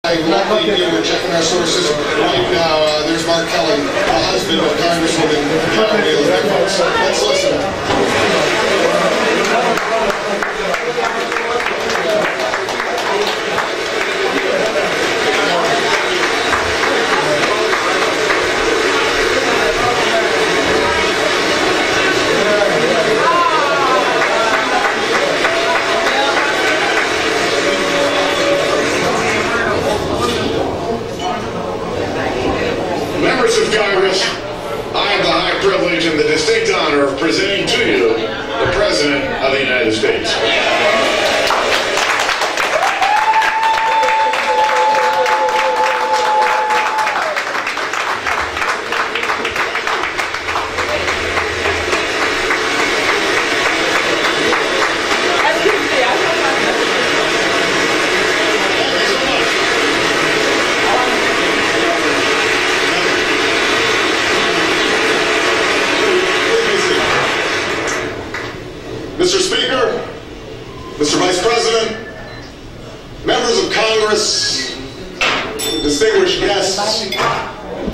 Luckily, we're checking our sources right now. There's Mark Kelly, the husband of Congresswoman John Bailey. Let's listen. Members of Congress, I have the high privilege and the distinct honor of presenting to you the President of the United States. Mr. Speaker, Mr. Vice President, members of Congress, distinguished guests,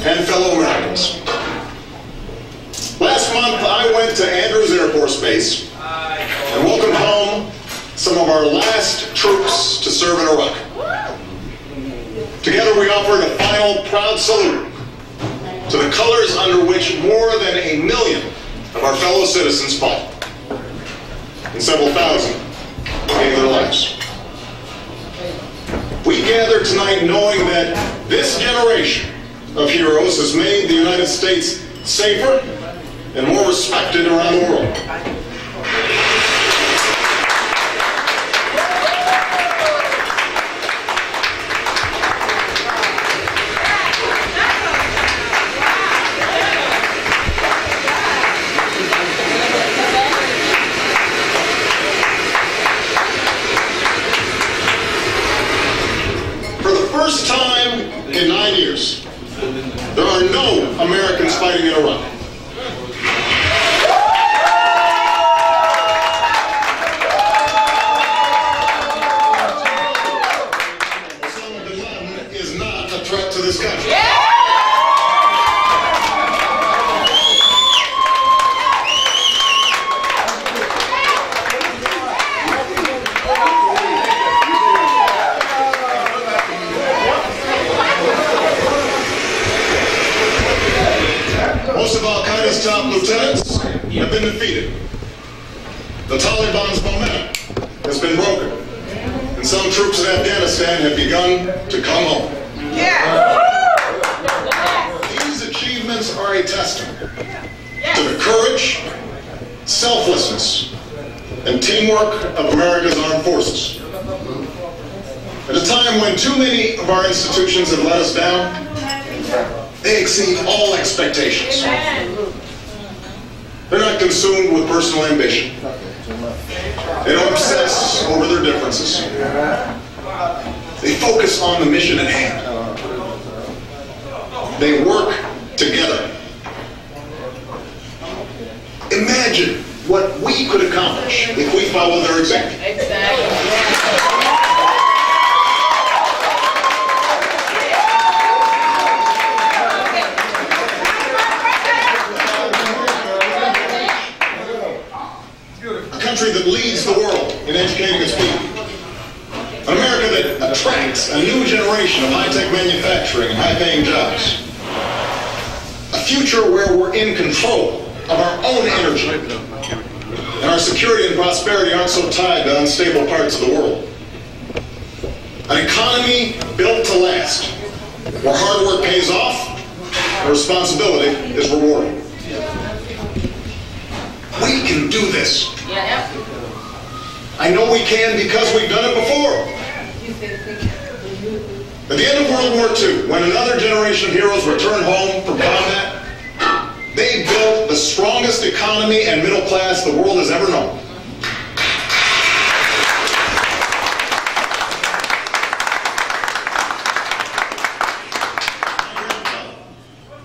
and fellow Americans. Last month, I went to Andrews Air Force Base and welcomed home some of our last troops to serve in Iraq. Together, we offered a final proud salute to the colors under which more than 1 million of our fellow citizens fought, and several thousand gave their lives. We gather tonight knowing that this generation of heroes has made the United States safer and more respected around the world. First time in 9 years, there are no Americans fighting in Iraq. Osama bin Laden is not a threat to this country. Most of Al-Qaeda's top lieutenants have been defeated. The Taliban's momentum has been broken, and some troops in Afghanistan have begun to come home. These achievements are a testament to the courage, selflessness, and teamwork of America's armed forces. At a time when too many of our institutions have let us down, they exceed all expectations. They're not consumed with personal ambition. They don't obsess over their differences. They focus on the mission at hand. They work together. Imagine what we could accomplish if we follow their example. That leads the world in educating its people. An America that attracts a new generation of high-tech manufacturing and high-paying jobs. A future where we're in control of our own energy, and our security and prosperity aren't so tied to unstable parts of the world. An economy built to last, where hard work pays off and responsibility is rewarded. We can do this. I know we can because we've done it before. At the end of World War II, when another generation of heroes returned home from combat, they built the strongest economy and middle class the world has ever known.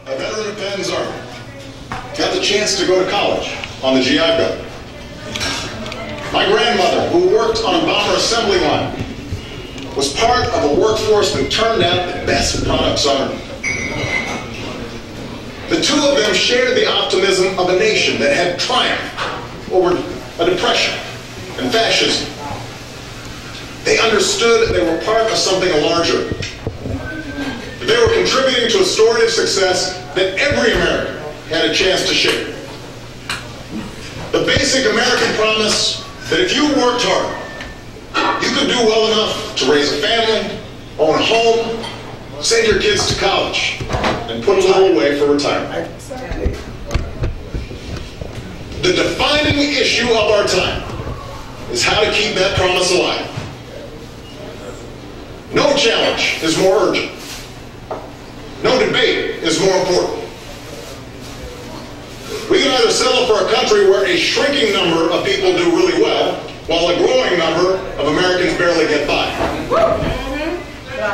A veteran of Patton's Army got the chance to go to college on the GI Bill. My grandmother, who worked on a bomber assembly line, was part of a workforce that turned out the best products on earth. The two of them shared the optimism of a nation that had triumphed over a depression and fascism. They understood they were part of something larger. They were contributing to a story of success that every American had a chance to share. The basic American promise that if you worked hard, you could do well enough to raise a family, own a home, send your kids to college, and put a little away for retirement. The defining issue of our time is how to keep that promise alive. No challenge is more urgent. No debate is more important. We can either settle for a country where a shrinking number of people do really well, while a growing number of Americans barely get by.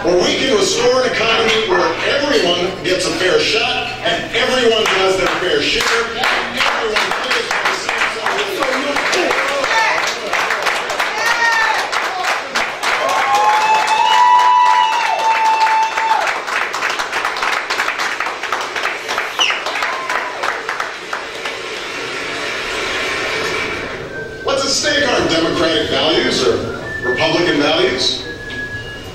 Or we can restore an economy where everyone gets a fair shot, and everyone does their fair share, and everyone plays for the same side. What's at stake aren't democratic values or Republican values,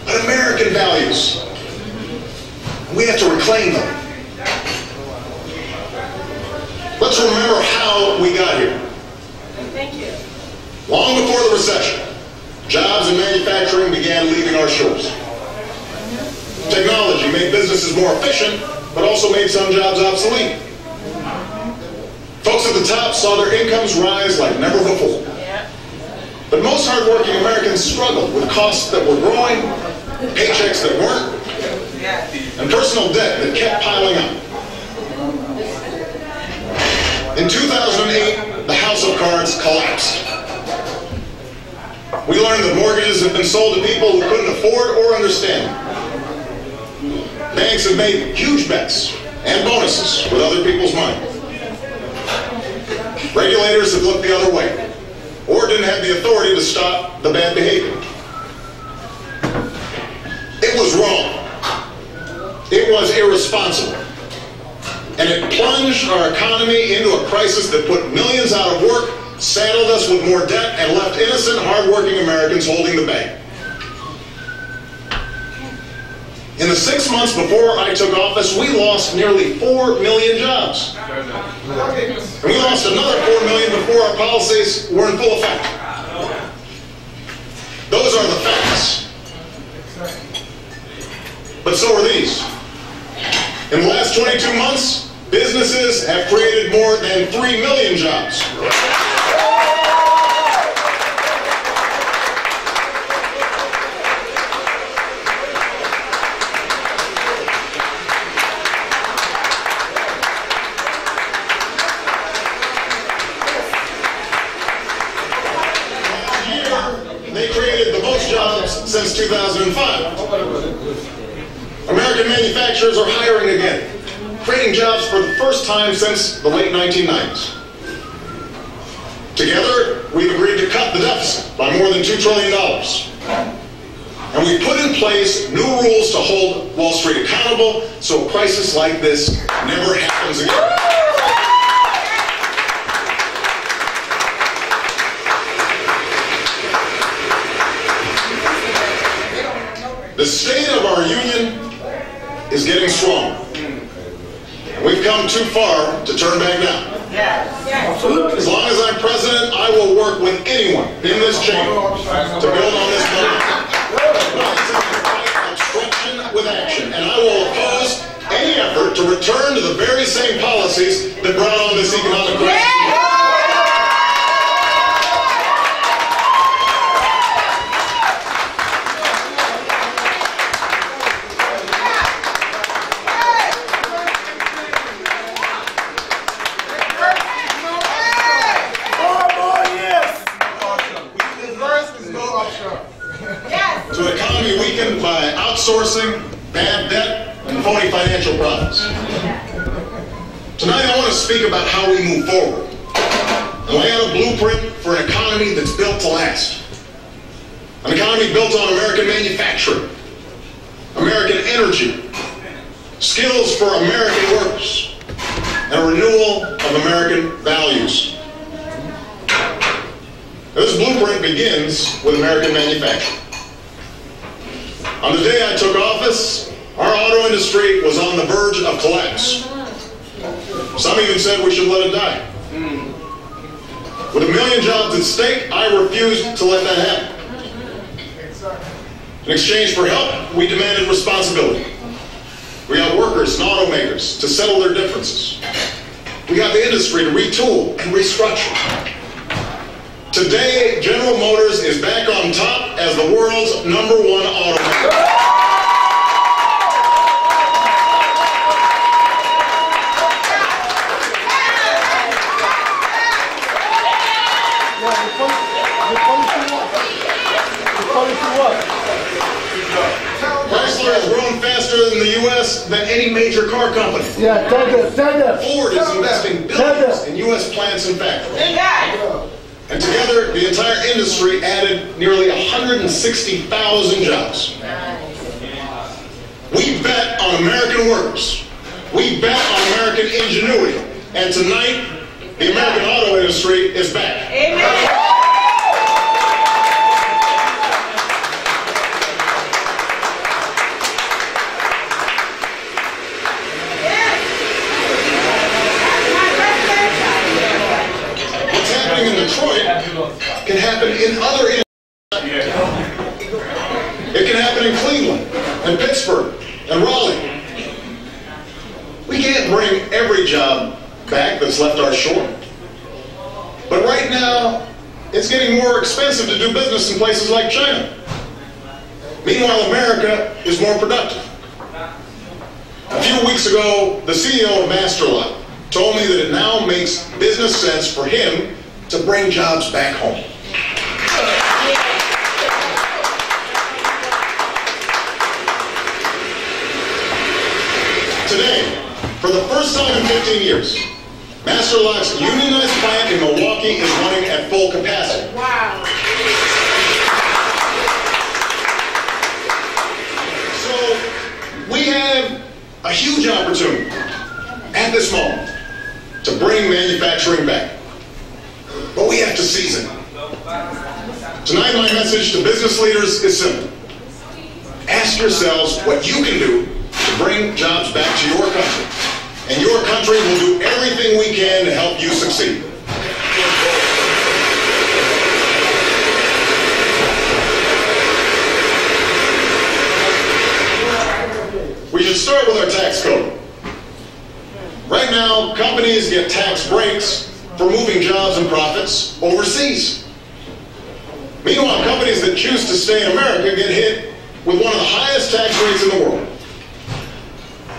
but American values. We have to reclaim them. Let's remember how we got here. Thank you. Long before the recession, jobs in manufacturing began leaving our shores. Technology made businesses more efficient, but also made some jobs obsolete. Folks at the top saw their incomes rise like never before. But most hardworking Americans struggled with costs that were growing, paychecks that weren't, and personal debt that kept piling up. In 2008, the house of cards collapsed. We learned that mortgages had been sold to people who couldn't afford or understand them. Banks have made huge bets and bonuses with other people's money. Regulators have looked the other way, or didn't have the authority to stop the bad behavior. It was wrong. It was irresponsible. And it plunged our economy into a crisis that put millions out of work, saddled us with more debt, and left innocent, hardworking Americans holding the bag. In the 6 months before I took office, we lost nearly 4 million jobs. And we lost another 4 million before our policies were in full effect. Those are the facts. But so are these. In the last 22 months, businesses have created more than 3 million jobs. They created the most jobs since 2005. American manufacturers are hiring again, creating jobs for the first time since the late 1990s. Together, we've agreed to cut the deficit by more than $2 trillion. And we put in place new rules to hold Wall Street accountable so a crisis like this never happens again. The state of our union is getting stronger. We've come too far to turn back now. As long as I'm president, I will work with anyone in this chamber to build on this momentum. Obstruction with action, and I will oppose any effort to return to the very same policies that brought on this economic crisis. To an economy weakened by outsourcing, bad debt, and phony financial products. Tonight I want to speak about how we move forward and lay out a blueprint for an economy that's built to last. An economy built on American manufacturing, American energy, skills for American workers, and a renewal of American values. This blueprint begins with American manufacturing. On the day I took office, our auto industry was on the verge of collapse. Some even said we should let it die. With 1 million jobs at stake, I refused to let that happen. In exchange for help, we demanded responsibility. We got workers and automakers to settle their differences. We got the industry to retool and restructure. Today, General Motors is back on top as the world's #1 automaker. Chrysler has grown faster in the U.S. than any major car company. Yeah, tell them. Ford is investing billions in U.S. plants and factories. And together, the entire industry added nearly 160,000 jobs. We bet on American workers. We bet on American ingenuity. And tonight, the American auto industry is back. Amen. In Detroit can happen in other industries. It can happen in Cleveland and Pittsburgh and Raleigh. We can't bring every job back that's left our shore. But right now, it's getting more expensive to do business in places like China. Meanwhile, America is more productive. A few weeks ago, the CEO of Masterlock told me that it now makes business sense for him to bring jobs back home. Today, for the first time in 15 years, Masterlock's unionized plant in Milwaukee is running at full capacity. Wow. So, we have a huge opportunity at this moment to bring manufacturing back. But we have to seize it. Tonight, my message to business leaders is simple. Ask yourselves what you can do to bring jobs back to your country. And your country will do everything we can to help you succeed. We should start with our tax code. Right now, companies get tax breaks for moving jobs and profits overseas. Meanwhile, companies that choose to stay in America get hit with one of the highest tax rates in the world.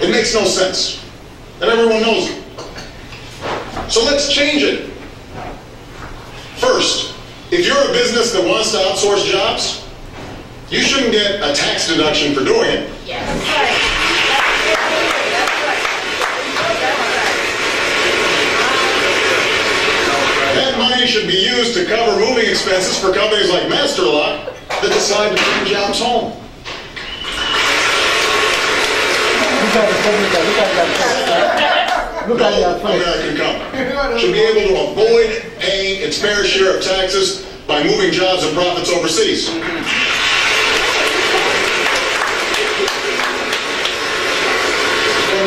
It makes no sense, and everyone knows it. So let's change it. First, if you're a business that wants to outsource jobs, you shouldn't get a tax deduction for doing it. Yes. That's right. That money should be used to cover moving expenses for companies like Masterlock that decide to bring jobs home. Look at No American company should be able to avoid paying its fair share of taxes by moving jobs and profits overseas. From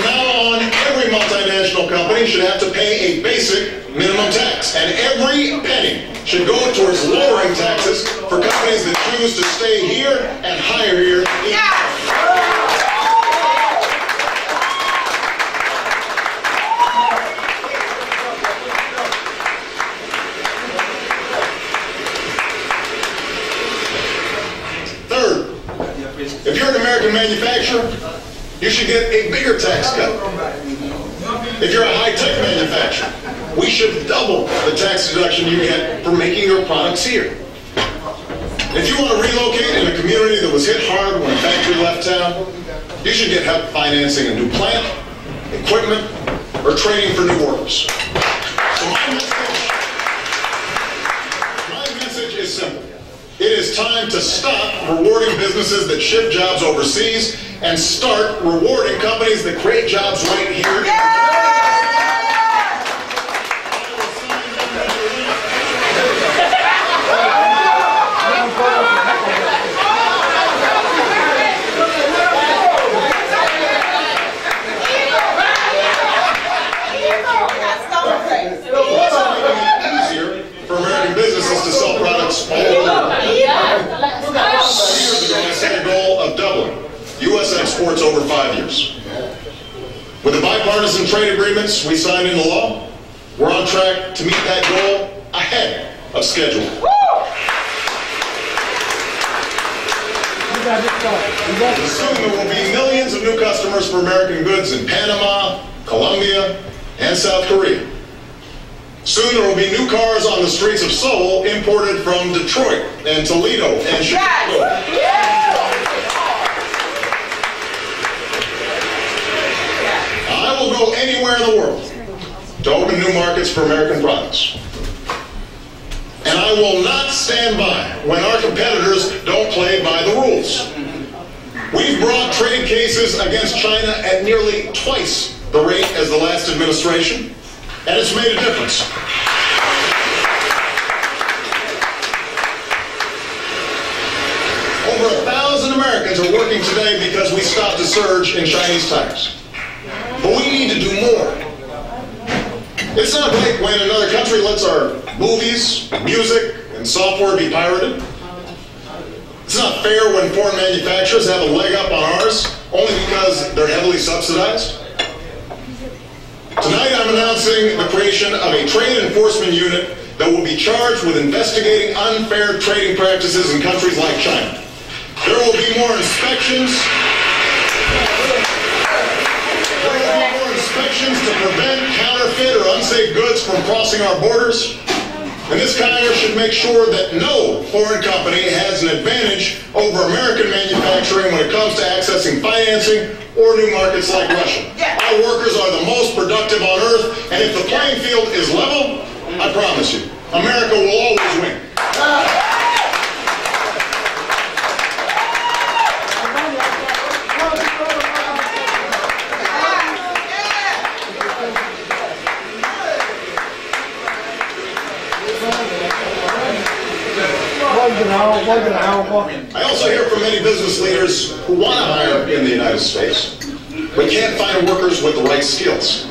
now on, every multinational company should have to pay a basic minimum tax, and every penny should go towards lowering taxes for companies that choose to stay here and hire here. Third, if you're an American manufacturer, you should get a bigger tax cut. If you're a high-tech manufacturer, we should double the tax deduction you get for making your products here. If you want to relocate in a community that was hit hard when a factory left town, you should get help financing a new plant, equipment, or training for new workers. So my message is simple. It is time to stop rewarding businesses that ship jobs overseas and start rewarding companies that create jobs right here in America. Businesses to sell products all over. 2 years ago, I set a goal of doubling U.S. exports over 5 years. With the bipartisan trade agreements we signed into law, we're on track to meet that goal ahead of schedule. Soon there will be millions of new customers for American goods in Panama, Colombia, and South Korea. Soon there will be new cars on the streets of Seoul imported from Detroit and Toledo and Chicago. I will go anywhere in the world to open new markets for American products. And I will not stand by when our competitors don't play by the rules. We've brought trade cases against China at nearly twice the rate as the last administration. And it's made a difference. Over 1,000 Americans are working today because we stopped the surge in Chinese tires. But we need to do more. It's not like when another country lets our movies, music, and software be pirated. It's not fair when foreign manufacturers have a leg up on ours only because they're heavily subsidized. Tonight I'm announcing the creation of a trade enforcement unit that will be charged with investigating unfair trading practices in countries like China. There will be more inspections. To prevent counterfeit or unsafe goods from crossing our borders. And this Congress should make sure that no foreign company has an advantage over American manufacturing when it comes to accessing financing or new markets like Russia. Our workers are the most productive on earth, and if the playing field is level, I promise you, America will always win. I also hear from many business leaders who want to hire in the United States, but can't find workers with the right skills.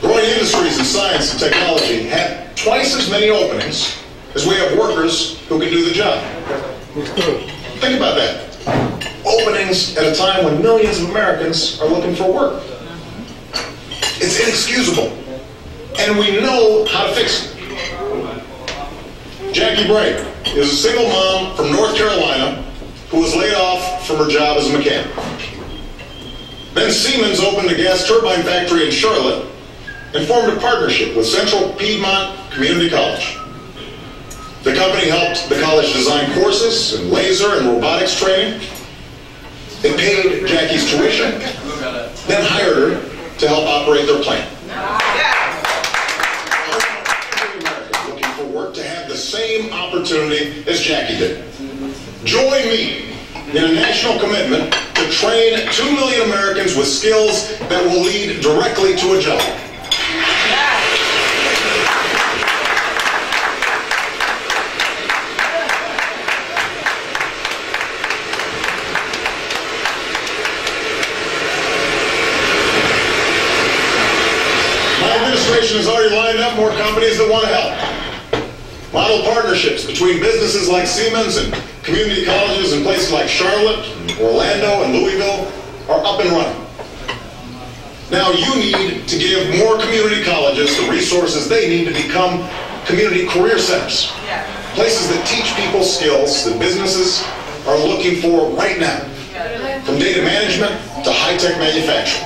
Growing industries in science and technology have twice as many openings as we have workers who can do the job. Think about that. Openings at a time when millions of Americans are looking for work. It's inexcusable, and we know how to fix it. Jackie Bray is a single mom from North Carolina who was laid off from her job as a mechanic. Then Siemens opened a gas turbine factory in Charlotte and formed a partnership with Central Piedmont Community College. The company helped the college design courses in laser and robotics training. It paid Jackie's tuition, then hired her to help operate their plant. To have the same opportunity as Jackie did. Join me in a national commitment to train 2 million Americans with skills that will lead directly to a job. My administration has already lined up more companies that want to help. Model partnerships between businesses like Siemens and community colleges in places like Charlotte, Orlando, and Louisville are up and running. Now you need to give more community colleges the resources they need to become community career centers. Places that teach people skills that businesses are looking for right now, from data management to high-tech manufacturing.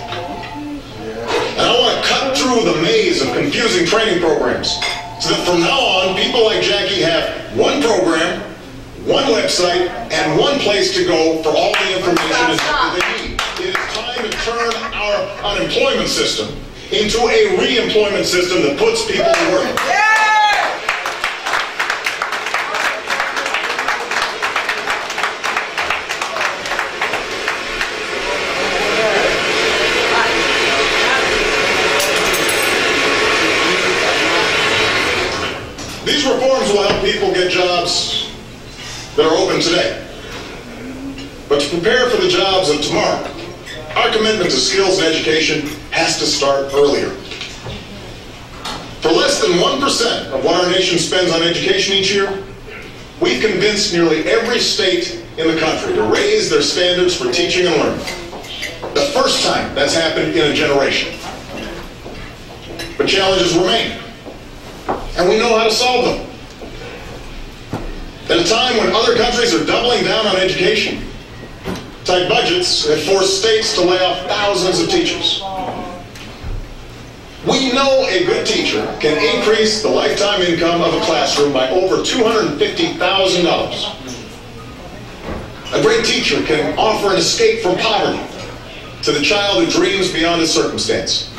And I want to cut through the maze of confusing training programs, so that from now on, people like Jackie have one program, one website, and one place to go for all the information that they need. It is time to turn our unemployment system into a re-employment system that puts people to work. will help people get jobs that are open today. But to prepare for the jobs of tomorrow, our commitment to skills and education has to start earlier. For less than 1% of what our nation spends on education each year, we've convinced nearly every state in the country to raise their standards for teaching and learning. The first time that's happened in a generation. But challenges remain, and we know how to solve them. At a time when other countries are doubling down on education, tight budgets have forced states to lay off thousands of teachers. We know a good teacher can increase the lifetime income of a classroom by over $250,000. A great teacher can offer an escape from poverty to the child who dreams beyond his circumstance.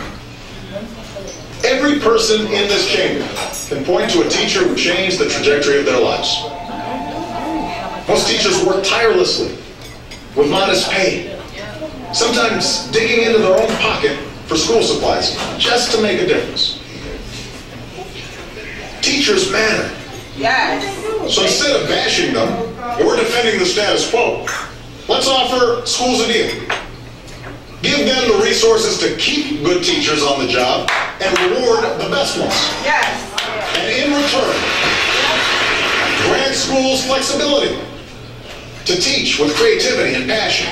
Every person in this chamber can point to a teacher who changed the trajectory of their lives. Most teachers work tirelessly, with modest pay, sometimes digging into their own pocket for school supplies, just to make a difference. Teachers matter. Yes. So instead of bashing them, or defending the status quo, let's offer schools a deal. Give them the resources to keep good teachers on the job and reward the best ones. Yes. And in return, grant schools flexibility to teach with creativity and passion,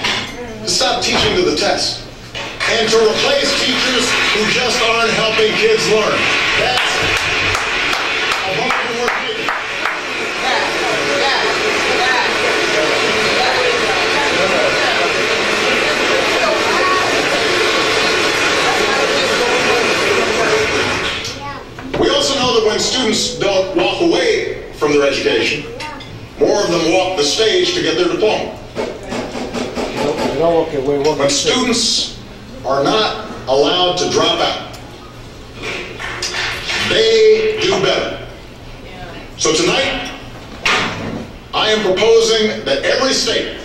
to stop teaching to the test, and to replace teachers who just aren't helping kids learn. That's a bargain worth making. We also know that when students don't walk away from their education, more of them walk the stage to get their diploma. When students are not allowed to drop out, they do better. So tonight, I am proposing that every state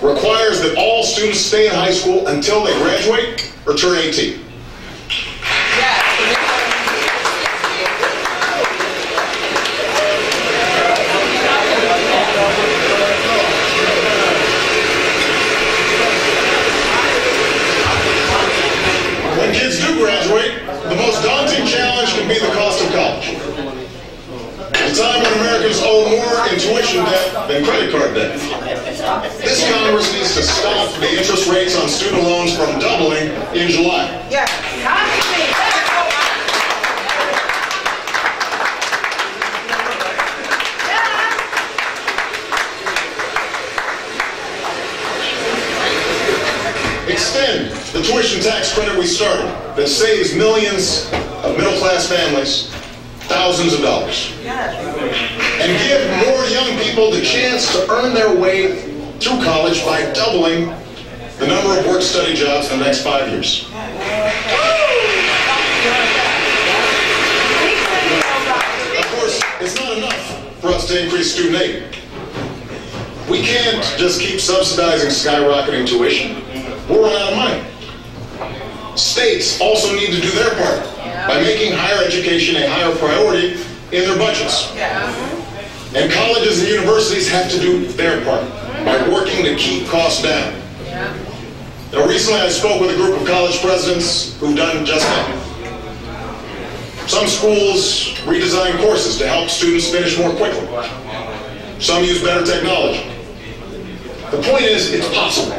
requires that all students stay in high school until they graduate or turn 18. When kids do graduate, the most daunting challenge can be the cost of college. At a time when Americans owe more in tuition debt than credit card debt, this Congress needs to stop the interest rates on student loans from doubling in July. Yes. Extend the tuition tax credit we started that saves millions of middle-class families thousands of dollars. And give more young people the chance to earn their way through college by doubling the number of work-study jobs in the next 5 years. Of course, it's not enough for us to increase student aid. We can't just keep subsidizing skyrocketing tuition. We'll run out of money. States also need to do their part by making higher education a higher priority in their budgets. And colleges and universities have to do their part by working to keep costs down. Now, recently I spoke with a group of college presidents who've done just that. Some schools redesign courses to help students finish more quickly. Some use better technology. The point is, it's possible.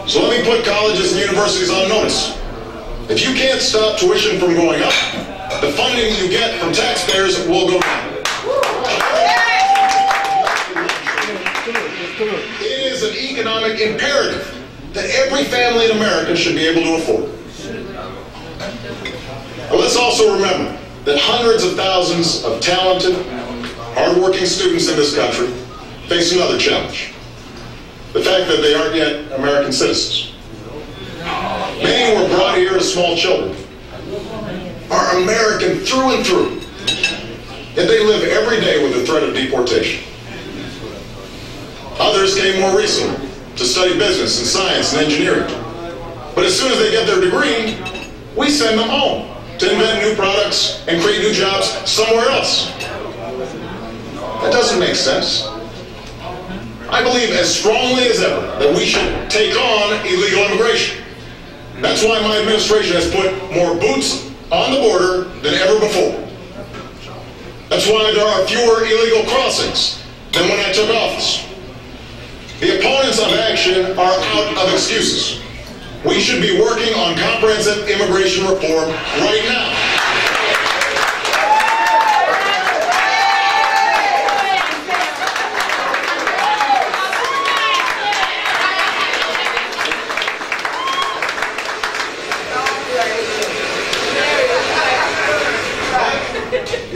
So let me put colleges and universities on notice. If you can't stop tuition from going up, the funding you get from taxpayers will go down. It is an economic imperative that every family in America should be able to afford. But let's also remember that hundreds of thousands of talented, hardworking students in this country face another challenge. The fact that they aren't yet American citizens. Many who were brought here as small children are American through and through, yet they live every day with the threat of deportation. Others came more recently to study business and science and engineering. But as soon as they get their degree, we send them home. to invent new products and create new jobs somewhere else. That doesn't make sense. I believe as strongly as ever that we should take on illegal immigration. That's why my administration has put more boots on the border than ever before. That's why there are fewer illegal crossings than when I took office. The opponents of action are out of excuses. We should be working on comprehensive immigration reform right now.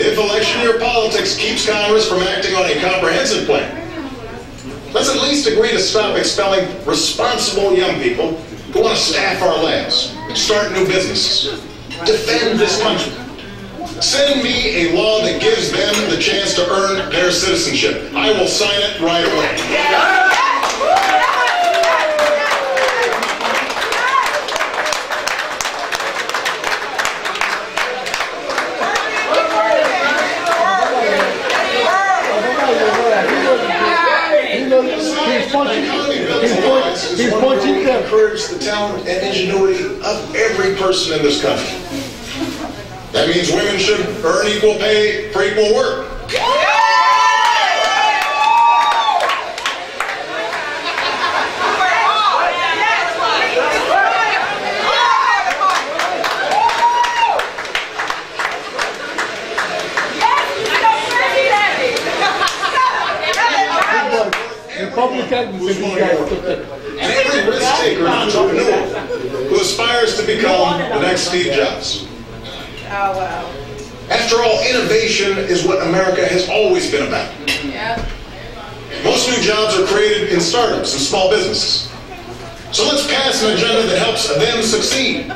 If election year politics keeps Congress from acting on a comprehensive plan, let's at least agree to stop expelling responsible young people who want to staff our labs, start new businesses, defend this country. Send me a law that gives them the chance to earn their citizenship. I will sign it right away. He's pointing to encourage the talent and ingenuity of every person in this country. That means women should earn equal pay for equal work. And every risk-taker and entrepreneur who aspires to become the next Steve Jobs. Oh, wow. After all, innovation is what America has always been about. Yeah. Most new jobs are created in startups and small businesses. So let's pass an agenda that helps them succeed.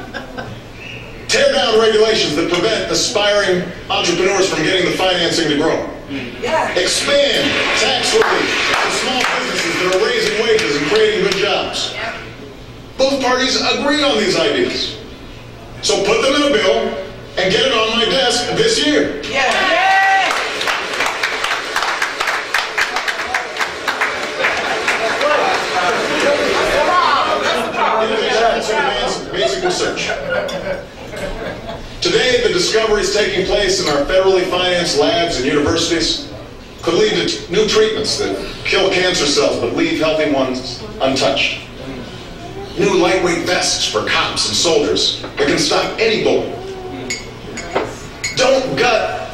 Tear down regulations that prevent aspiring entrepreneurs from getting the financing to grow. Yeah. Expand tax relief to small businesses that are raising wages and creating good jobs. Yep. Both parties agree on these ideas. So put them in a bill and get it on my desk this year. Yeah. Innovation also demands basic research. Today, the discoveries taking place in our federally financed labs and universities could lead to new treatments that kill cancer cells but leave healthy ones untouched. New lightweight vests for cops and soldiers that can stop any bullet. Don't gut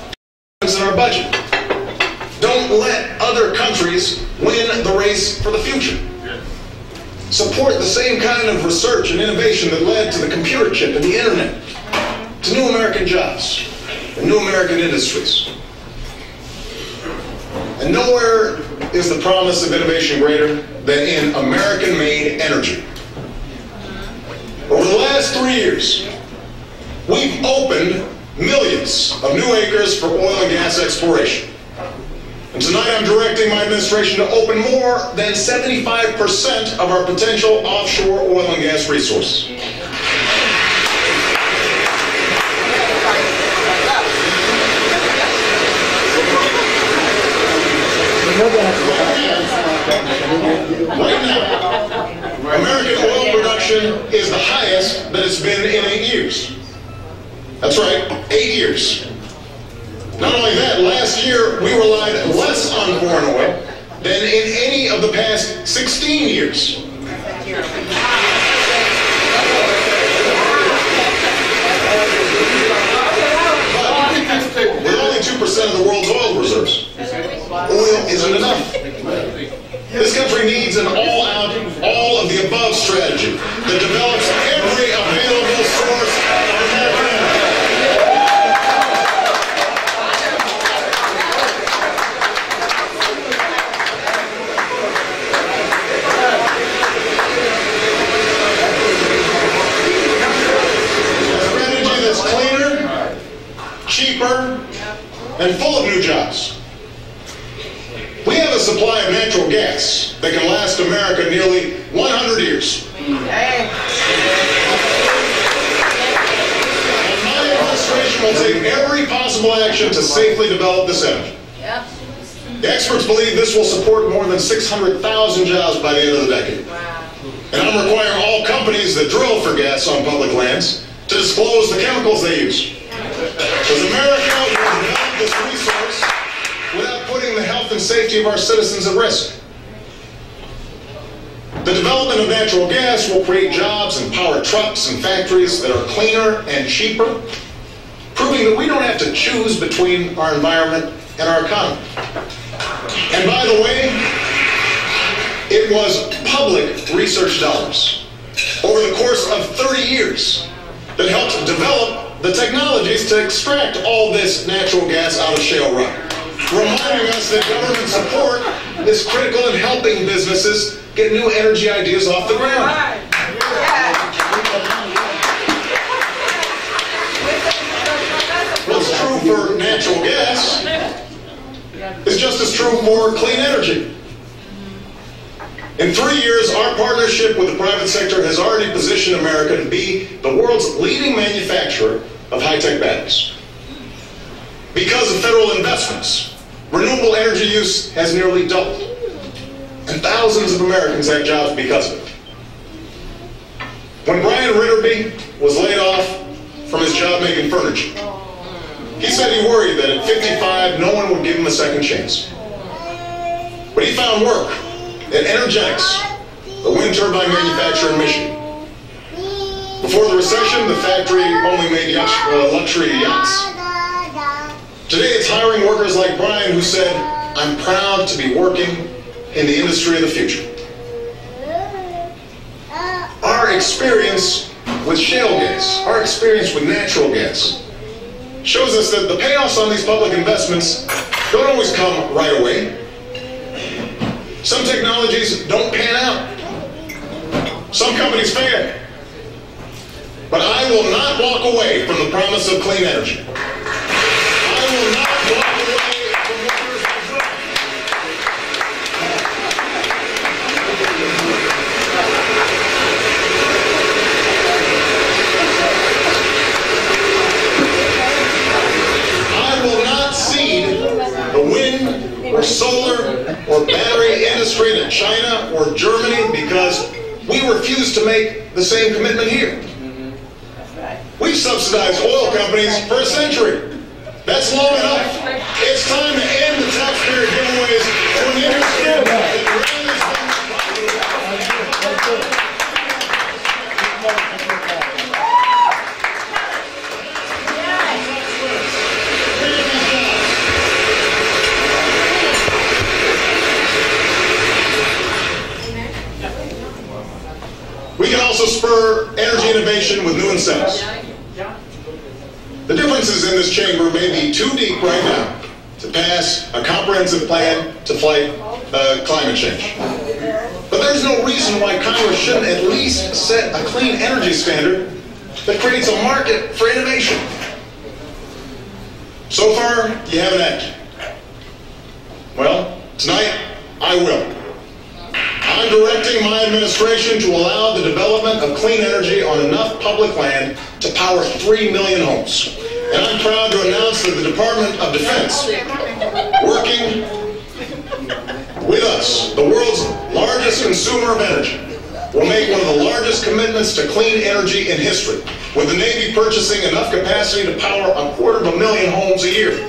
in our budget. Don't let other countries win the race for the future. Support the same kind of research and innovation that led to the computer chip and the internet, to new American jobs and new American industries. And nowhere is the promise of innovation greater than in American-made energy. Over the last 3 years, we've opened millions of new acres for oil and gas exploration. And tonight I'm directing my administration to open more than 75% of our potential offshore oil and gas resources. Right now, American oil production is the highest that it's been in 8 years. That's right, 8 years. Not only that, last year we relied less on foreign oil than in any of the past 16 years. But with only 2% of the world's oil reserves, oil isn't enough. This country needs an all-out, all-of-the-above strategy that develops every available source of American energy. A strategy that's cleaner, cheaper, and full of new jobs. We have a supply of natural gas that can last America nearly 100 years. And my administration will take every possible action to safely develop this energy. Yep. The experts believe this will support more than 600,000 jobs by the end of the decade. Wow. And I'm requiring all companies that drill for gas on public lands to disclose the chemicals they use. Because America will develop this resource without putting the health and safety of our citizens at risk. The development of natural gas will create jobs and power trucks and factories that are cleaner and cheaper, proving that we don't have to choose between our environment and our economy. And by the way, it was public research dollars over the course of 30 years that helped develop the technologies to extract all this natural gas out of shale rock, reminding us that government support is critical in helping businesses get new energy ideas off the ground. What's true for natural gas is just as true for clean energy. In 3 years, our partnership with the private sector has already positioned America to be the world's leading manufacturer of high-tech batteries. Because of federal investments, renewable energy use has nearly doubled, and thousands of Americans have jobs because of it. When Brian Ritterby was laid off from his job making furniture, he said he worried that at 55, no one would give him a second chance. But he found work at Energetics, the wind turbine manufacturer in Michigan. Before the recession, the factory only made luxury yachts. Today, it's hiring workers like Brian who said, "I'm proud to be working in the industry of the future." Our experience with shale gas, our experience with natural gas, shows us that the payoffs on these public investments don't always come right away. Some technologies don't pan out. Some companies fail. But I will not walk away from the promise of clean energy. I will not walk away from workers like Brian. I will not cede the wind or solar or battery industry to China or Germany because we refuse to make the same commitment here. We've subsidized oil companies for a century. That's long enough. It's time to end the taxpayer giveaways to an industry that ran this We can also spur energy innovation with new incentives. The differences in this chamber may be too deep right now to pass a comprehensive plan to fight climate change. But there's no reason why Congress shouldn't at least set a clean energy standard that creates a market for innovation. So far, you haven't acted. Well, tonight, I will. I'm directing my administration to allow the development of clean energy on enough public land to power 3 million homes. And I'm proud to announce that the Department of Defense, working with us, the world's largest consumer of energy, will make one of the largest commitments to clean energy in history, with the Navy purchasing enough capacity to power 250,000 homes a year.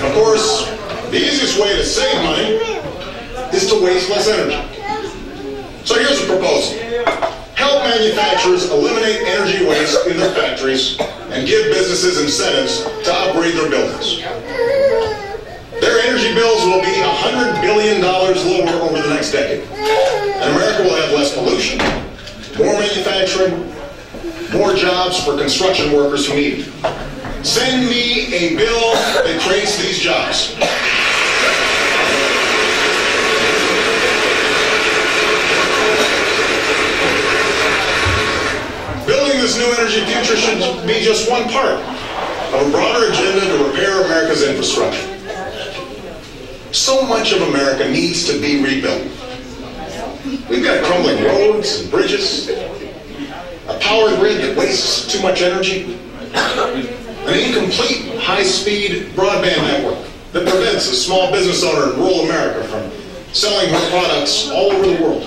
Of course, the easiest way to save money is to waste less energy. So here's a proposal. Help manufacturers eliminate energy waste in their factories and give businesses incentives to upgrade their buildings. Their energy bills will be $100 billion lower over the next decade. And America will have less pollution, more manufacturing, more jobs for construction workers who need it. Send me a bill that creates these jobs. Building this new energy future should be just one part of a broader agenda to repair America's infrastructure. So much of America needs to be rebuilt. We've got crumbling roads and bridges, a power grid that wastes too much energy, an incomplete high-speed broadband network that prevents a small business owner in rural America from selling her products all over the world.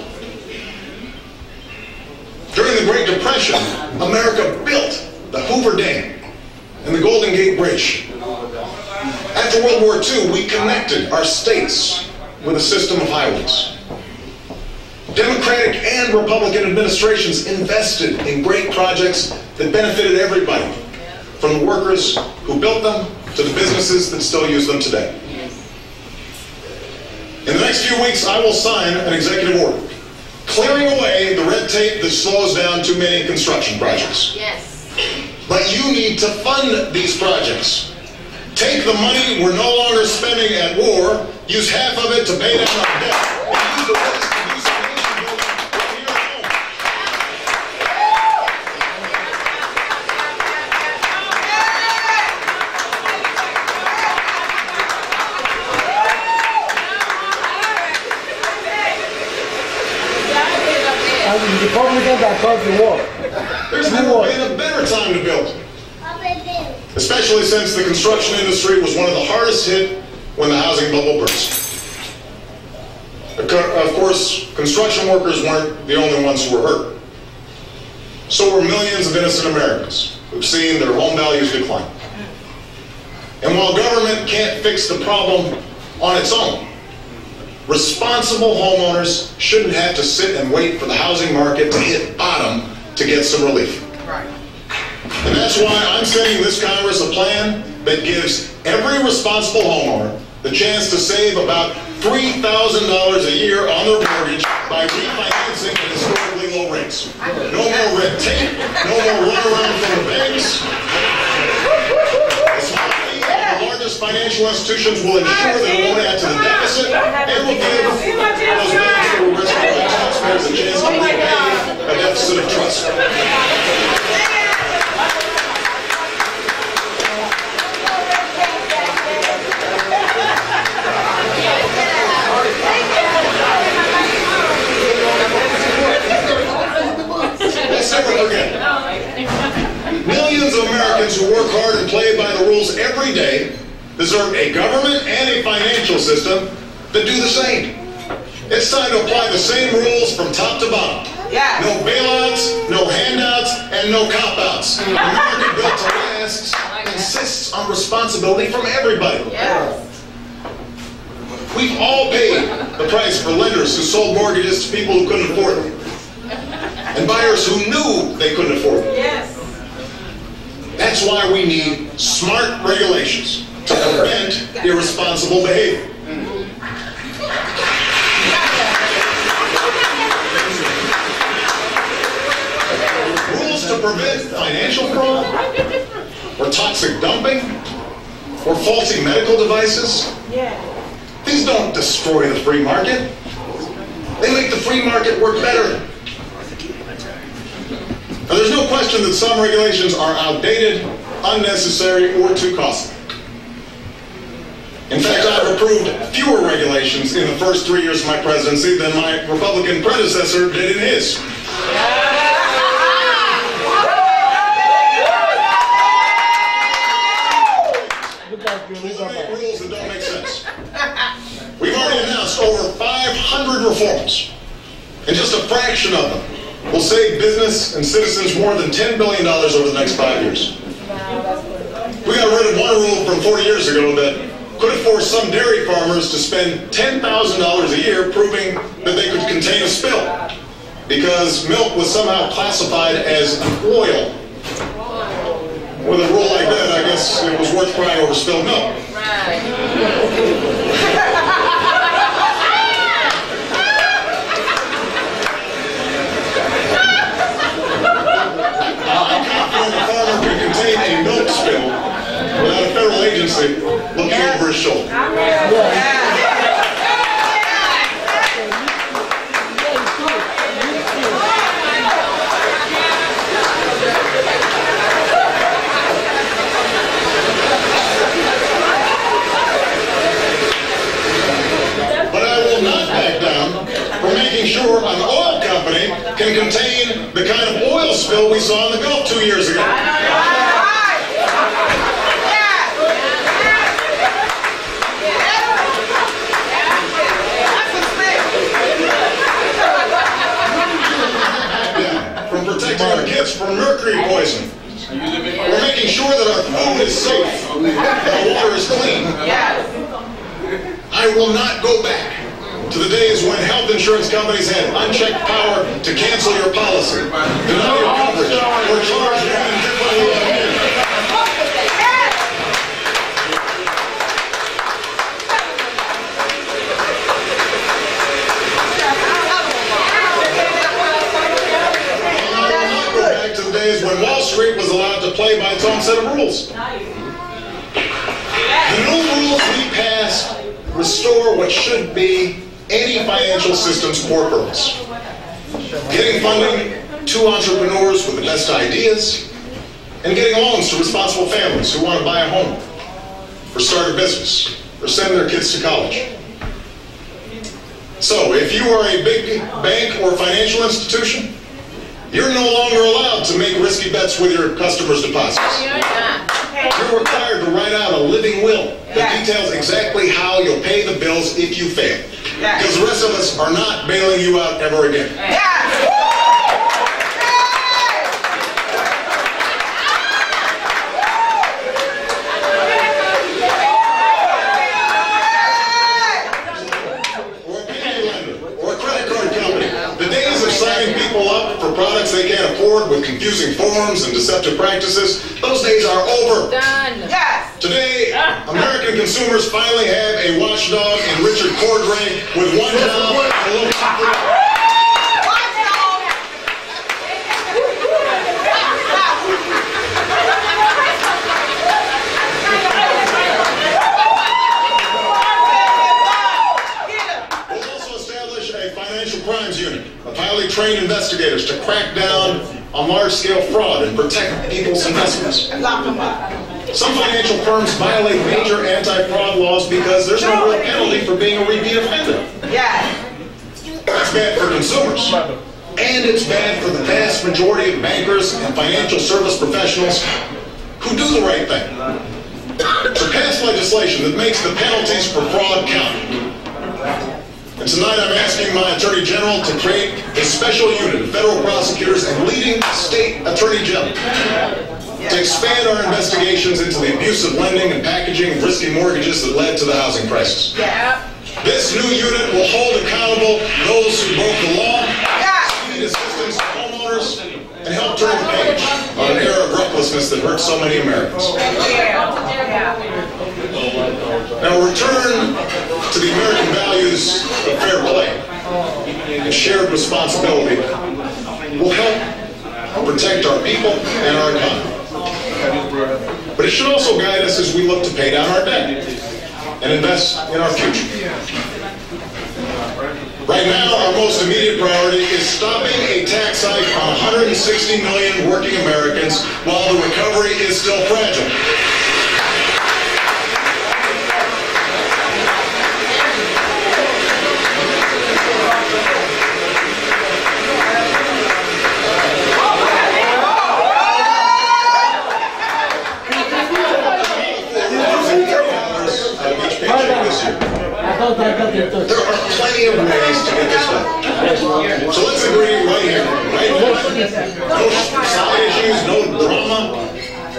During the Great Depression, America built the Hoover Dam and the Golden Gate Bridge. After World War II, we connected our states with a system of highways. Democratic and Republican administrations invested in great projects that benefited everybody, from the workers who built them to the businesses that still use them today. In the next few weeks, I will sign an executive order clearing away the red tape that slows down too many construction projects. Yes. But you need to fund these projects. Take the money we're no longer spending at war, use half of it to pay down our debt, and use the rest to do some nation building right here at home. And the Republicans that caused the war. There's never been a better time to build. Especially since the construction industry was one of the hardest hit when the housing bubble burst. Of course, construction workers weren't the only ones who were hurt. So were millions of innocent Americans who've seen their home values decline. And while government can't fix the problem on its own, responsible homeowners shouldn't have to sit and wait for the housing market to hit bottom to get some relief. Right. And that's why I'm sending this Congress a plan that gives every responsible homeowner the chance to save about $3,000 a year on their mortgage by refinancing at historically low rates. No more red tape, no more runaround from the banks. The small fee of the largest financial institutions will ensure that it won't add to the deficit and will give those banks that will risk their taxpayers a chance to repay a deficit of trust. Let's never forget. Millions of Americans who work hard and play by the rules every day deserve a government and a financial system that do the same. It's time to apply the same rules from top to bottom. Yeah. No bailouts, no handouts, and no cop-outs. America built to last insists on responsibility from everybody. Yes. We've all paid the price for lenders who sold mortgages to people who couldn't afford them, and buyers who knew they couldn't afford them. Yes. That's why we need smart regulations to prevent irresponsible behavior. Rules to prevent financial fraud, or toxic dumping, or faulty medical devices. Yeah. These don't destroy the free market. They make the free market work better. Now, there's no question that some regulations are outdated, unnecessary, or too costly. In fact, I've approved fewer regulations in the first 3 years of my presidency than my Republican predecessor did in his. Eliminate rules that don't make sense. We've already announced over 500 reforms, and just a fraction of them will save business and citizens more than $10 billion over the next 5 years. We got rid of one rule from 40 years ago that could have forced some dairy farmers to spend $10,000 a year proving that they could contain a spill, because milk was somehow classified as oil. With a rule like that, I guess it was worth crying over spilled milk. I'm confident a farmer can contain a milk spill without a federal agency looking over his shoulder. company can contain the kind of oil spill we saw in the Gulf 2 years ago. From protecting our kids from mercury poison. We're making sure that our food is safe and our water is clean. I will not go back to the days when health insurance companies had unchecked power to cancel your policy, deny your coverage, or charge you indifferently on you. Days when Wall Street was allowed to play by its own set of rules. The new rules we passed restore what should be any financial system's core purpose. Getting funding to entrepreneurs with the best ideas, and getting loans to responsible families who want to buy a home, or start a business, or send their kids to college. So, if you are a big bank or financial institution, you're no longer allowed to make risky bets with your customers' deposits. You're required to write out a living will that details exactly how you'll pay the bills if you fail. Because the rest of us are not bailing you out ever again. People up for products they can't afford with confusing forms and deceptive practices, those days are over. Done. Yes. Today, American consumers finally have a watchdog in Richard Cordray with one job and a little crimes unit of highly trained investigators to crack down on large-scale fraud and protect people's investments. Some financial firms violate major anti-fraud laws because there's no real penalty for being a repeat offender. That's bad for consumers. And it's bad for the vast majority of bankers and financial service professionals who do the right thing. To pass legislation that makes the penalties for fraud count. And tonight I'm asking my Attorney General to create a special unit of federal prosecutors and leading state attorney general to expand our investigations into the abuse of lending and packaging of risky mortgages that led to the housing crisis. This new unit will hold accountable those who broke the law, speed assistance to homeowners, and help turn the page on an era of recklessness that hurts so many Americans. Now, return to the American values of fair play and shared responsibility will help protect our people and our economy. But it should also guide us as we look to pay down our debt and invest in our future. Right now, our most immediate priority is stopping a tax hike on 160 million working Americans while the recovery is still fragile. There are plenty of ways to get this done. So let's agree right here, right now. No side issues, no drama.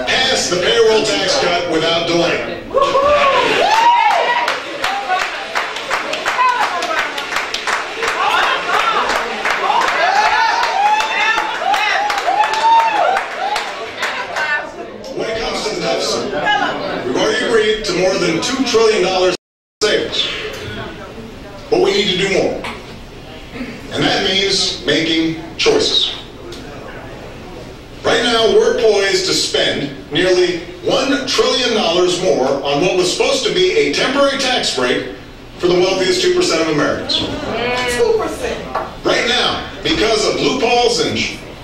Pass the payroll tax cut without delay. When it comes to the deficit, we've already agreed to more than $2 trillion savings. But we need to do more. And that means making choices. Right now, we're poised to spend nearly $1 trillion more on what was supposed to be a temporary tax break for the wealthiest 2% of Americans. 2%. Right now, because of loopholes and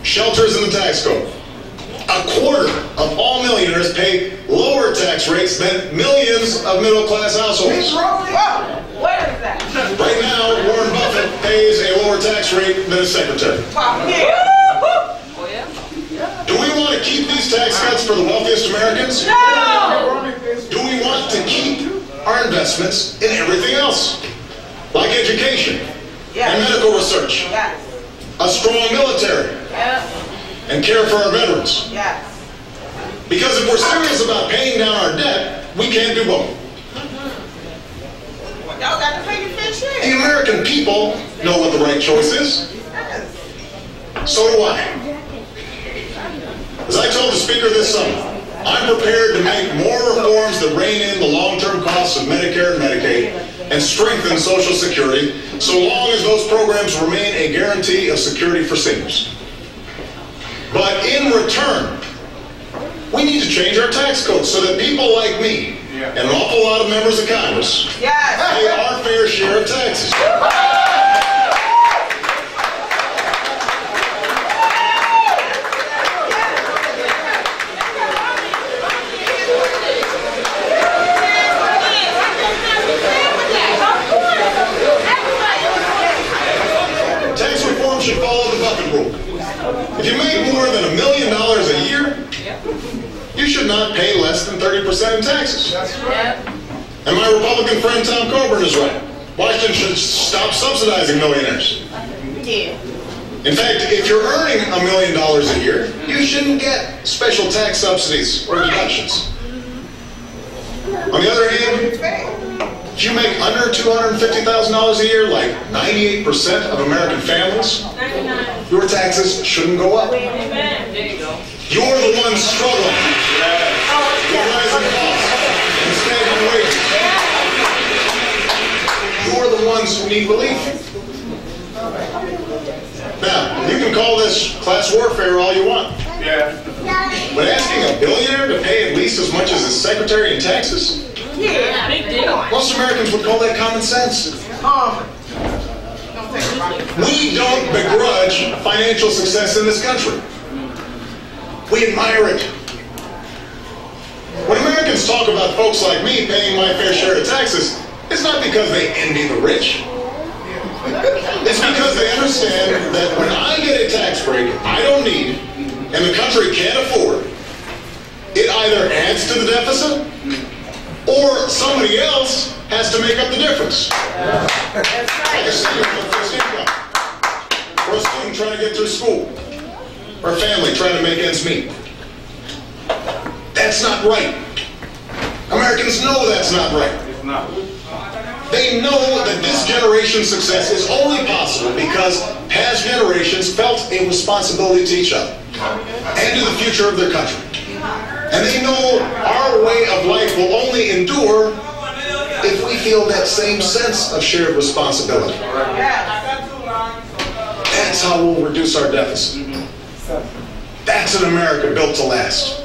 shelters in the tax code, A quarter of all millionaires pay lower tax rates than millions of middle-class households. Whoa, what is that? Right now, Warren Buffett pays a lower tax rate than his secretary. Do we want to keep these tax cuts for the wealthiest Americans? No! Do we want to keep our investments in everything else? Like education and medical research, Yes. a strong military, Yes. and care for our veterans. Yes. Because if we're serious about paying down our debt, we can't do both. Y'all got to pay your fair share. The American people know what the right choice is. Yes. So do I. As I told the speaker this summer, I'm prepared to make more reforms that rein in the long-term costs of Medicare and Medicaid and strengthen Social Security, so long as those programs remain a guarantee of security for seniors. But in return, we need to change our tax code so that people like me and an awful lot of members of Congress Yes. pay our fair share of taxes. Tax reform should follow the Buffett rule. If you make more than $1 million a year, you should not pay less than 30% in taxes. And my Republican friend Tom Coburn is right. Washington should stop subsidizing millionaires. Yeah. In fact, if you're earning $1 million a year, you shouldn't get special tax subsidies or deductions. On the other hand, if you make under $250,000 a year, like 98% of American families, your taxes shouldn't go up. You're the ones struggling with rising costs and stagnant wages. You're the ones who need relief. Now, you can call this class warfare all you want. But asking a billionaire to pay at least as much as his secretary in taxes? Yeah. Big deal. Most Americans would call that common sense. We don't begrudge financial success in this country. We admire it. When Americans talk about folks like me paying my fair share of taxes, it's not because they envy the rich. It's because they understand that when I get a tax break I don't need and the country can't afford, it either adds to the deficit or somebody else has to make up the difference. Like a senior with fixed income, or a student trying to get through school, or a family trying to make ends meet. That's not right. Americans know that's not right. They know that this generation's success is only possible because past generations felt a responsibility to each other and to the future of their country. And they know our way of life will only endure if we feel that same sense of shared responsibility. That's how we'll reduce our deficit. That's an America built to last.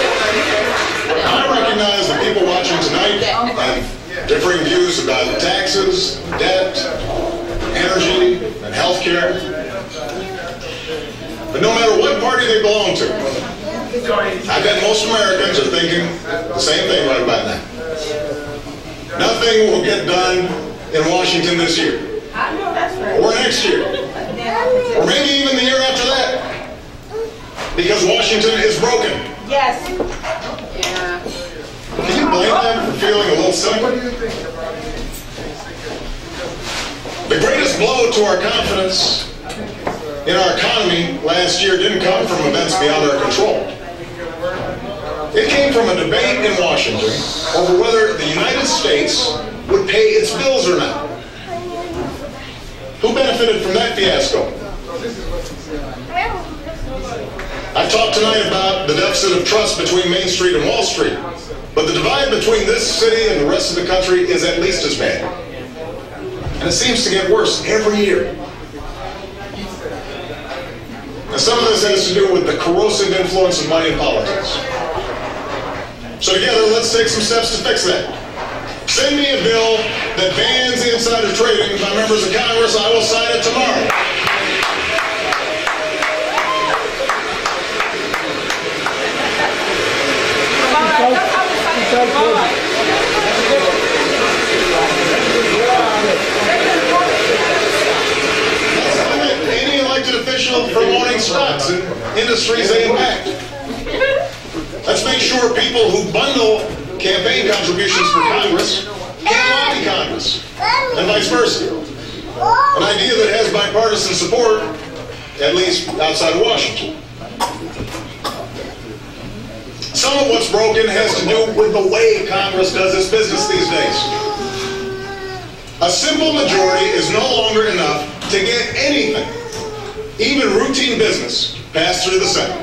I recognize that people watching tonight have differing views about taxes, debt, energy, and health care. But no matter what party they belong to, I bet most Americans are thinking the same thing right about now. Nothing will get done in Washington this year, or next year, or maybe even the year after that, because Washington is broken. Yes. Can you blame them for feeling a little cynical? The greatest blow to our confidence in our economy last year didn't come from events beyond our control. It came from a debate in Washington over whether the United States would pay its bills or not. Who benefited from that fiasco? I've talked tonight about the deficit of trust between Main Street and Wall Street, but the divide between this city and the rest of the country is at least as bad. And it seems to get worse every year. Now, some of this has to do with the corrosive influence of money in politics. So together, let's take some steps to fix that. Send me a bill that bans insider trading by members of Congress. I will sign it tomorrow. Let's limit any elected official from owning stocks in industries they impact. Let's make sure people who bundle campaign contributions for Congress can't lobby Congress, and vice versa. An idea that has bipartisan support, at least outside of Washington. Some of what's broken has to do with the way Congress does its business these days. A simple majority is no longer enough to get anything, even routine business, passed through the Senate.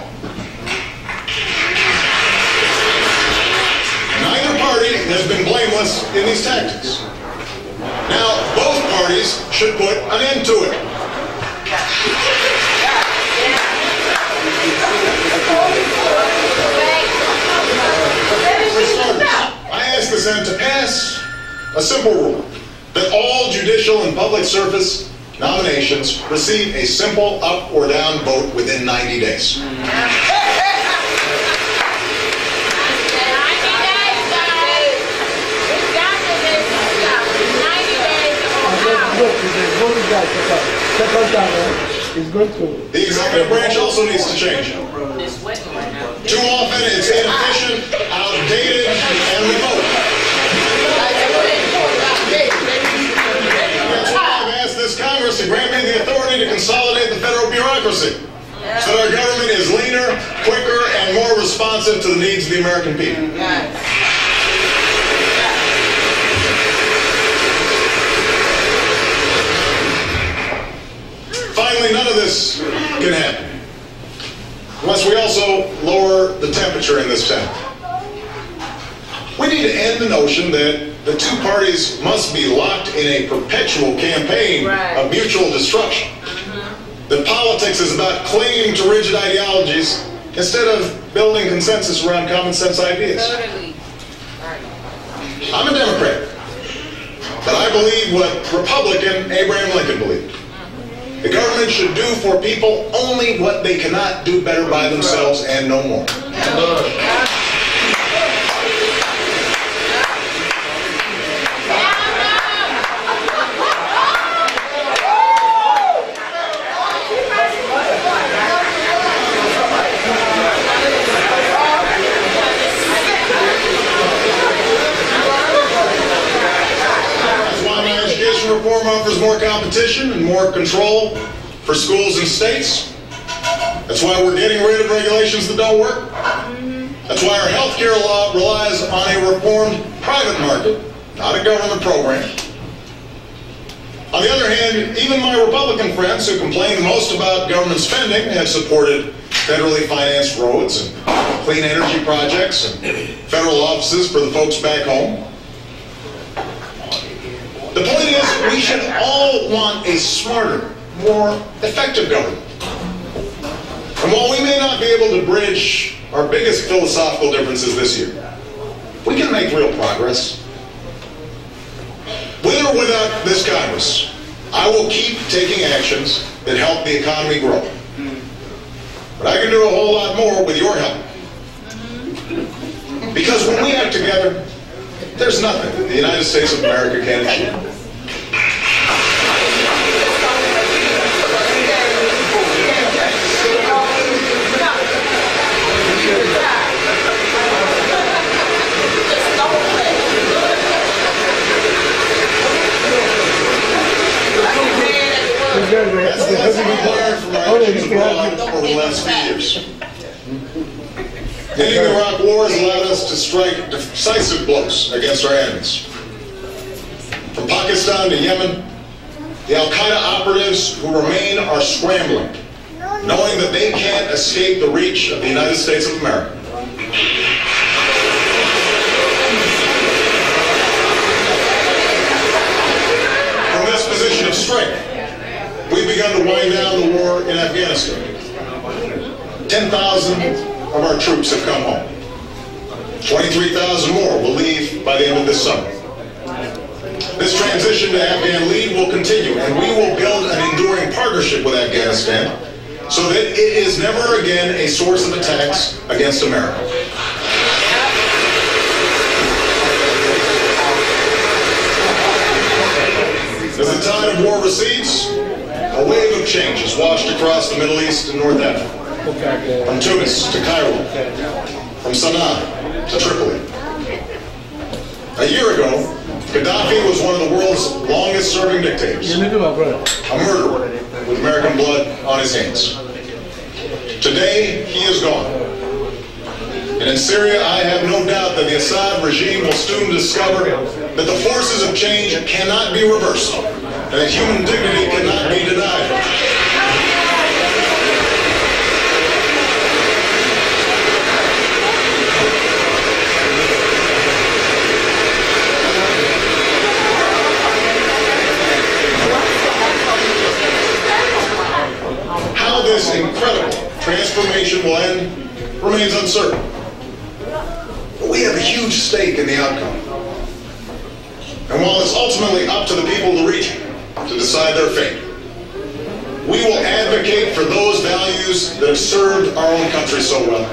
Neither party has been blameless in these tactics. Now, both parties should put an end to it. For starters, I ask the Senate to pass a simple rule that all judicial and public service nominations receive a simple up or down vote within 90 days. The executive branch also needs to change. Too often it's inefficient, outdated, and remote. That's why I've asked this Congress to grant me the authority to consolidate the federal bureaucracy so that our government is leaner, quicker, and more responsive to the needs of the American people. Finally, none of this can happen unless we also lower the temperature in this town. We need to end the notion that the two parties must be locked in a perpetual campaign of mutual destruction. That politics is about clinging to rigid ideologies instead of building consensus around common sense ideas. I'm a Democrat, but I believe what Republican Abraham Lincoln believed. The government should do for people only what they cannot do better by themselves and no more. Reform offers more competition and more control for schools and states. That's why we're getting rid of regulations that don't work. That's why our health care law relies on a reformed private market, not a government program. On the other hand, even my Republican friends who complain the most about government spending have supported federally financed roads and clean energy projects and federal offices for the folks back home. The point is, we should all want a smarter, more effective government. And while we may not be able to bridge our biggest philosophical differences this year, we can make real progress. With or without this Congress, I will keep taking actions that help the economy grow. But I can do a whole lot more with your help. Because when we act together, there's nothing that the United States of America can achieve. That's the lesson we've learned from our actions abroad over the last few years. Ending the Iraq War has allowed us to strike decisive blows against our enemies. From Pakistan to Yemen, the Al-Qaeda operatives who remain are scrambling, knowing that they can't escape the reach of the United States of America. From this position of strength, we've begun to wind down the war in Afghanistan. 10,000 of our troops have come home. 23,000 more will leave by the end of this summer. This transition to Afghan lead will continue, and we will build an enduring partnership with Afghanistan so that it is never again a source of attacks against America. As the tide of war recedes, a wave of change is washed across the Middle East and North Africa. From Tunis to Cairo, from Sana'a to Tripoli. A year ago, Gaddafi was one of the world's longest-serving dictators, a murderer with American blood on his hands. Today, he is gone. And in Syria, I have no doubt that the Assad regime will soon discover that the forces of change cannot be reversed, and that human dignity cannot be denied. How this incredible transformation will end remains uncertain. But we have a huge stake in the outcome. And while it's ultimately up to the people of the region to decide their fate, we will advocate for those values that have served our own country so well.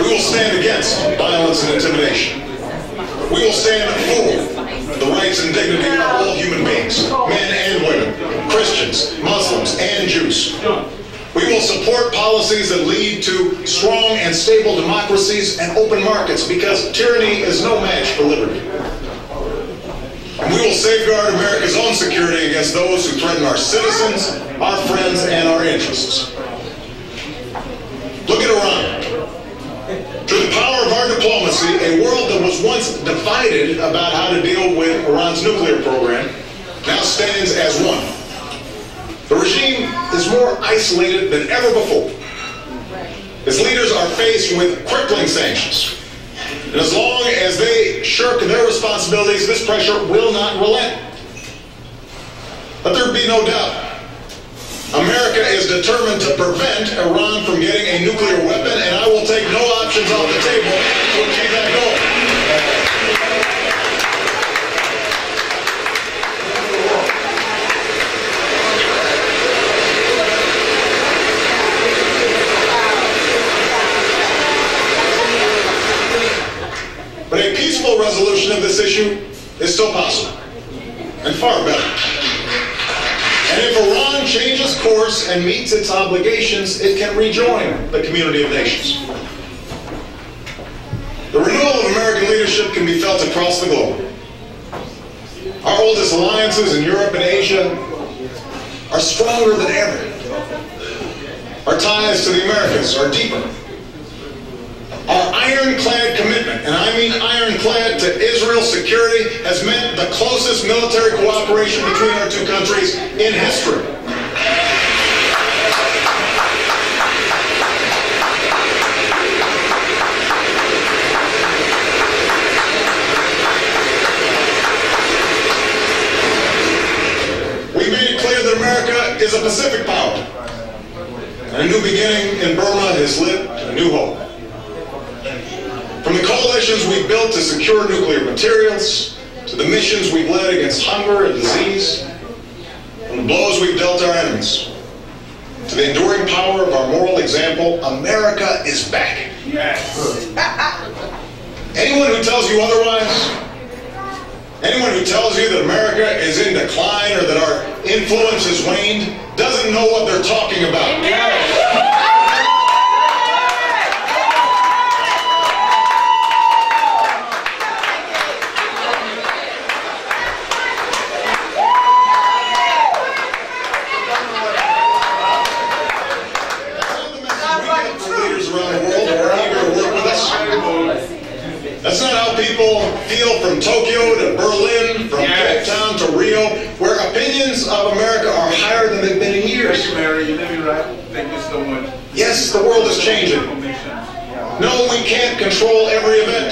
We will stand against violence and intimidation. We will stand for the rights and dignity of all human beings, men and women, Christians, Muslims, and Jews. We will support policies that lead to strong and stable democracies and open markets, because tyranny is no match for liberty. And we will safeguard America's own security against those who threaten our citizens, our friends, and our interests. Look at Iran. Through the power of our diplomacy, a world that was once divided about how to deal with Iran's nuclear program now stands as one. The regime is more isolated than ever before. Its leaders are faced with crippling sanctions. And as long as they shirk their responsibilities, this pressure will not relent. Let there be no doubt. America is determined to prevent Iran from getting a nuclear weapon, and I will take no options off the table to achieve that goal. But a peaceful resolution of this issue is still possible, and far better. And if Iran changes course and meets its obligations, it can rejoin the community of nations. The renewal of American leadership can be felt across the globe. Our oldest alliances in Europe and Asia are stronger than ever. Our ties to the Americas are deeper. Our ironclad commitment, and I mean ironclad, to Israel's security has meant the closest military cooperation between our two countries in history. We made it clear that America is a Pacific power, and a new beginning in Burma has lit a new hope. From the coalitions we've built to secure nuclear materials, to the missions we've led against hunger and disease, from the blows we've dealt our enemies, to the enduring power of our moral example, America is back. Yes. Anyone who tells you otherwise, anyone who tells you that America is in decline or that our influence has waned, doesn't know what they're talking about. Yes. That's not how people feel from Tokyo to Berlin, from Cape Town to Rio, where opinions of America are higher than they've been in years. Thank you, Mary. You did me right. Thank you so much. Yes, the world is changing. No, we can't control every event.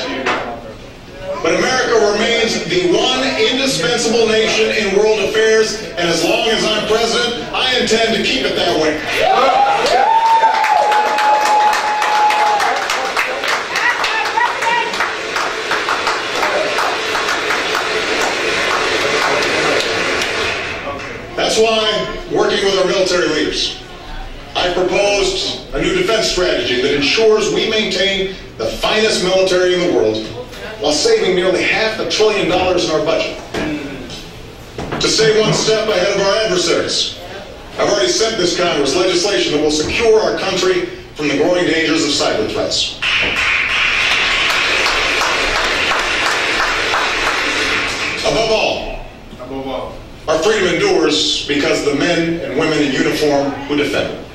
But America remains the one indispensable nation in world affairs, and as long as I'm president, I intend to keep it that way. That's why, working with our military leaders, I proposed a new defense strategy that ensures we maintain the finest military in the world while saving nearly $500 billion in our budget. To stay one step ahead of our adversaries, I've already sent this Congress legislation that will secure our country from the growing dangers of cyber threats. Above all, our freedom endures because of the men and women in uniform who defend it.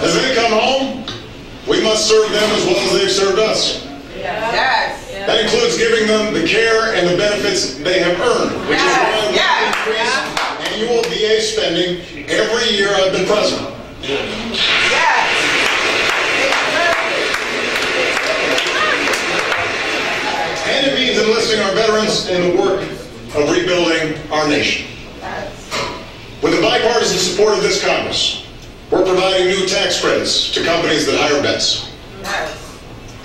As they come home, we must serve them as well as they've served us. Yes. That includes giving them the care and the benefits they have earned, which is why we increase annual VA spending every year I've been president. Yes. And it means enlisting our veterans in the work of rebuilding our nation. With the bipartisan support of this Congress, we're providing new tax credits to companies that hire vets.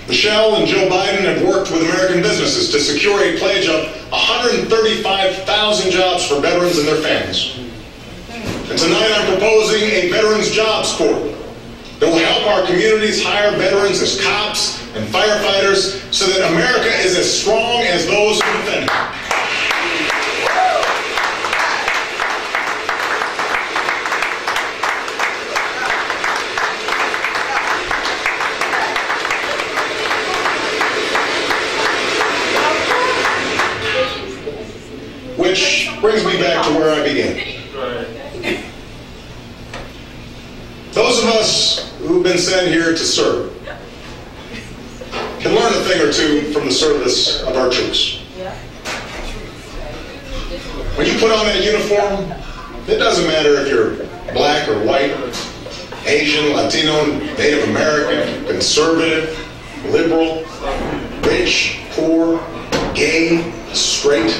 Michelle and Joe Biden have worked with American businesses to secure a pledge of 135,000 jobs for veterans and their families. And tonight I'm proposing a Veterans Jobs Corps that will help our communities hire veterans as cops and firefighters so that America is as strong as those who defend it. Which brings me back to where I began. Those of us who've been sent here to serve can learn a thing or two from the service of our troops. When you put on that uniform, it doesn't matter if you're black or white, Asian, Latino, Native American, conservative, liberal, rich, poor, gay, straight.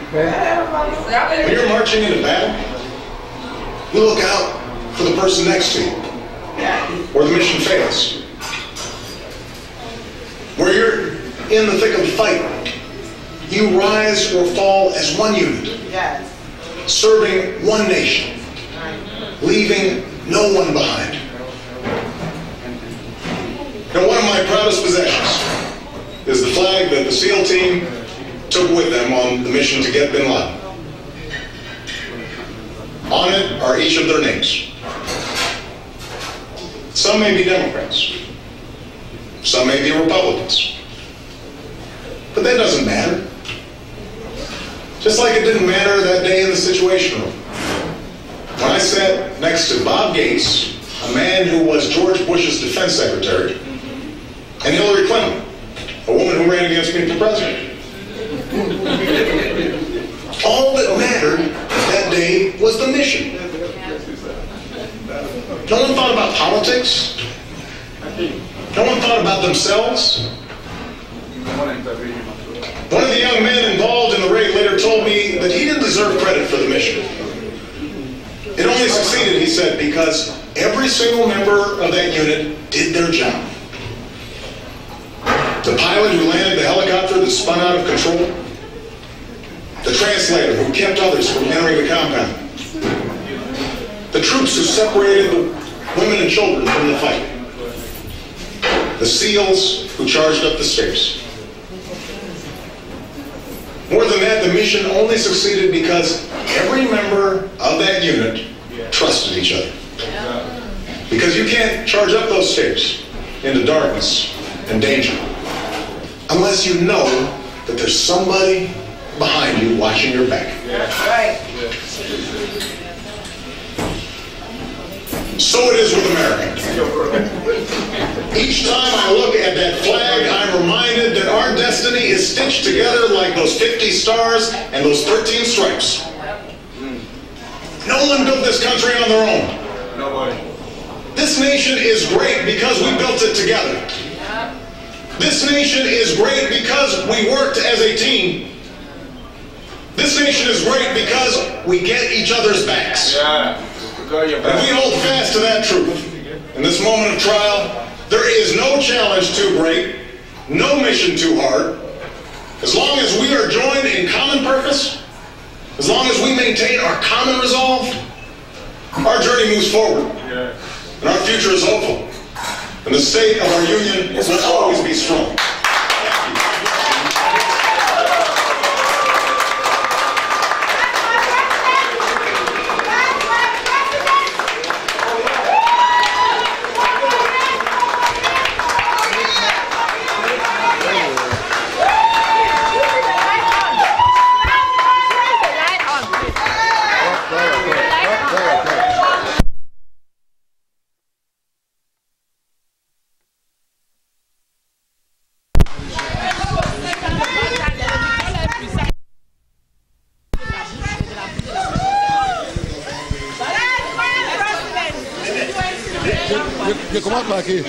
When you're marching into battle, you look out for the person next to you, where the mission fails. Where you're in the thick of the fight, you rise or fall as one unit, serving one nation, leaving no one behind. Now, one of my proudest possessions is the flag that the SEAL team took with them on the mission to get bin Laden. On it are each of their names. Some may be Democrats. Some may be Republicans. But that doesn't matter. Just like it didn't matter that day in the Situation Room, when I sat next to Bob Gates, a man who was George Bush's defense secretary, and Hillary Clinton, a woman who ran against me for president. All that mattered that day was the mission. No one thought about politics. No one thought about themselves. One of the young men involved in the raid later told me that he didn't deserve credit for the mission. It only succeeded, he said, because every single member of that unit did their job. The pilot who landed the helicopter that spun out of control. The translator who kept others from entering the compound. The troops who separated the women and children from the fight. The SEALs who charged up the stairs. More than that, the mission only succeeded because every member of that unit trusted each other. Because you can't charge up those stairs into darkness and danger unless you know that there's somebody behind you watching your back. So it is with America. Each time I look at that flag, I'm reminded destiny is stitched together like those 50 stars and those 13 stripes. No one built this country on their own. Nobody. This nation is great because we built it together. This nation is great because we worked as a team. This nation is great because we get each other's backs. Yeah. And we hold fast to that truth. In this moment of trial, there is no challenge too great, no mission too hard. As long as we are joined in common purpose, as long as we maintain our common resolve, our journey moves forward. Yeah. And our future is hopeful. And the state of our union will always be strong. Yo, ¿cómo hago aquí?